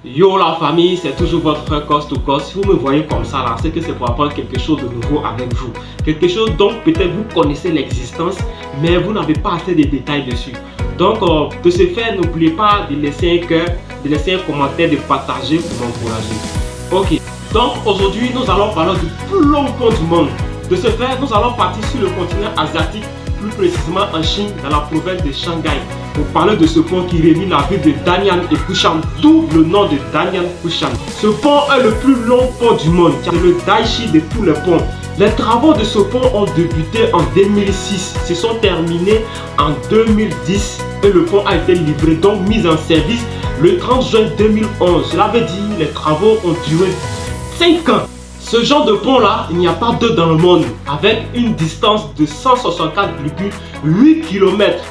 Yo la famille, c'est toujours votre frère Cost to Cost. Si vous me voyez comme ça là, c'est que c'est pour apprendre quelque chose de nouveau avec vous. Quelque chose dont peut-être vous connaissez l'existence, mais vous n'avez pas assez de détails dessus. Donc de ce fait, n'oubliez pas de laisser un cœur, de laisser un commentaire, de partager pour m'encourager. Ok, donc aujourd'hui nous allons parler du plus long pont du monde. De ce fait, nous allons partir sur le continent asiatique, plus précisément en Chine, dans la province de Shanghai, pour parler de ce pont qui relie la ville de Dalian et Fushan, d'où le nom de Dalian Fushan. Ce pont est le plus long pont du monde, c'est le Daishi de tous les ponts. Les travaux de ce pont ont débuté en 2006, se sont terminés en 2010 et le pont a été livré, donc mis en service le 30 juin 2011. Cela veut dire que les travaux ont duré 5 ans. Ce genre de pont là, il n'y a pas deux dans le monde, avec une distance de 164,8 km.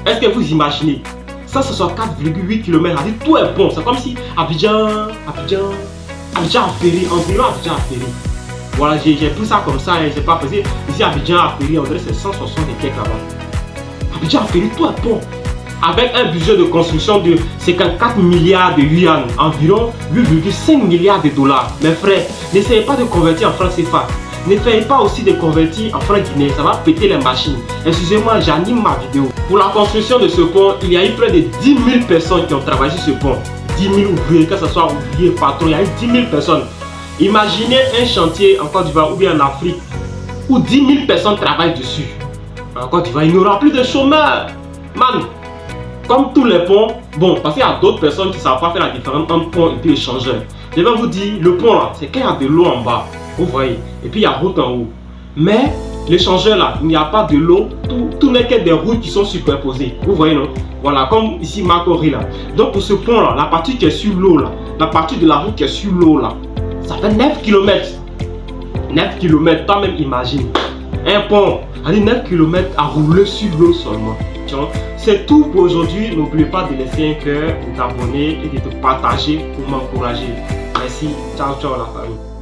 Est-ce que vous imaginez 164,8 km, tout est bon. C'est comme si Abidjan a ferry, environ Abidjan a ferry. Voilà, j'ai pris ça comme ça, hein, c'est pas possible. Ici Abidjan a ferry, on dirait c'est 160 et quelques là-bas. Abidjan a ferry, tout est bon. Avec un budget de construction de 54 milliards de yuan, environ 8,5 milliards de dollars. Mes frères, n'essayez pas de convertir en francs CFA. N'essayez pas aussi de convertir en francs guinéens, ça va péter les machines. Excusez-moi, j'anime ma vidéo. Pour la construction de ce pont, il y a eu près de 10 000 personnes qui ont travaillé sur ce pont. 10 000 ouvriers, que ce soit ouvriers, patrons, il y a eu 10 000 personnes. Imaginez un chantier en Côte d'Ivoire ou bien en Afrique où 10 000 personnes travaillent dessus. En Côte d'Ivoire, il n'y aura plus de chômeurs. Man, comme tous les ponts, bon, parce qu'il y a d'autres personnes qui ne savent pas faire la différence entre pont et puis échangeur. Je vais vous dire, le pont là, c'est qu'il y a de l'eau en bas, vous voyez, et puis il y a route en haut. Mais l'échangeur là, il n'y a pas de l'eau, tout n'est que des routes qui sont superposées. Vous voyez non? Voilà, comme ici Macori là. Donc pour ce pont là, la partie qui est sur l'eau là, la partie de la route qui est sur l'eau là, ça fait 9 km. 9 km, toi-même imagine. Un pont, allez 9 km à rouler sur l'eau seulement. C'est tout pour aujourd'hui. N'oubliez pas de laisser un cœur, de t'abonner et de te partager pour m'encourager. Merci. Ciao, ciao la famille.